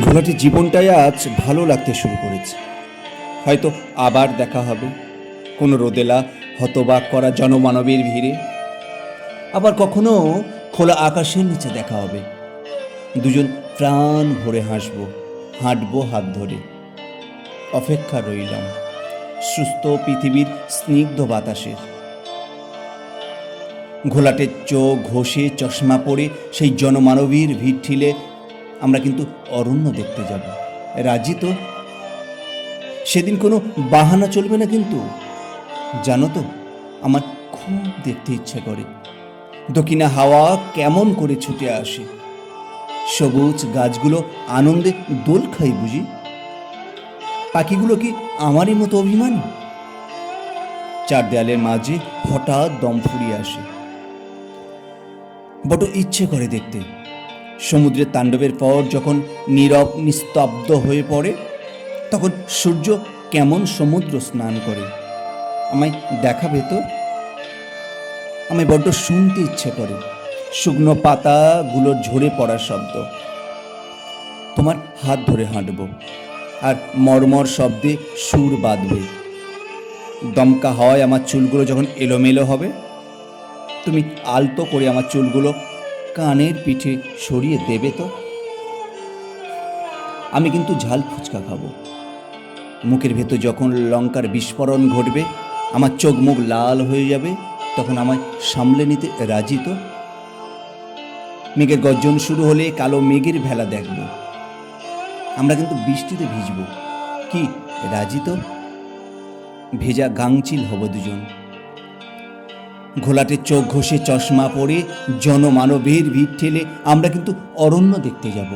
ঘোলাটির জীবনটাই আজ ভালো লাগতে শুরু করেছে। হয়তো আবার দেখা হবে কোনো রোদেলা হতবাক করা জনমানবের ভিড়ে, আবার কখনো খোলা আকাশের নিচে দেখা হবে। দুজন প্রাণ ভরে হাঁটবো হাত ধরে। অপেক্ষা রইলাম সুস্থ পৃথিবীর স্নিগ্ধ বাতাসের। ঘোলাটের চোখ ঘষে চশমা পরে সেই জনমানবীর ভিড় ঠেলে আমরা কিন্তু অরণ্য দেখতে যাব। রাজি তো? সেদিন কোনো বাহানা চলবে না কিন্তু। জানো তো, আমার খুব দেখতে ইচ্ছে করে দক্ষিণা হাওয়া কেমন করে ছুটে আসে, সবুজ গাছগুলো আনন্দে দোল খাই বুঝি। পাখিগুলো কি আমারই মতো অভিমানী? চার দেয়ালের মাঝে হঠাৎ দম ফুরিয়ে আসে। বড় ইচ্ছে করে দেখতে সমুদ্রের তাণ্ডবের পর যখন নীরব নিস্তব্ধ হয়ে পড়ে, তখন সূর্য কেমন সমুদ্র স্নান করে। আমায় দেখাবে তো? আমায় বড্ড শুনতে ইচ্ছে করে শুকনো পাতাগুলোর ঝরে পড়ার শব্দ। তোমার হাত ধরে হাঁটব, আর মর্মর শব্দে সুর বাঁধবে। দমকা হয় আমার চুলগুলো যখন এলোমেলো হবে, তুমি আলতো করে আমার চুলগুলো কানের পিঠে সরিয়ে দেবে তো? আমি কিন্তু ঝাল ফুচকা খাবো। মুখের ভেতর যখন লঙ্কার বিস্ফোরণ ঘটবে, আমার চোখ মুখ লাল হয়ে যাবে, তখন আমায় সামলে নিতে রাজি তো? মেঘের গর্জন শুরু হলে কালো মেঘের ভেলা দেখব। আমরা কিন্তু বৃষ্টিতে ভিজব। কি রাজি তো? ভেজা গাংচিল হব দুজন। ঘোলাটে চোখ ঘষে চশমা পরে জনমানবের ভিড় ঠেলে আমরা কিন্তু অরণ্য দেখতে যাব।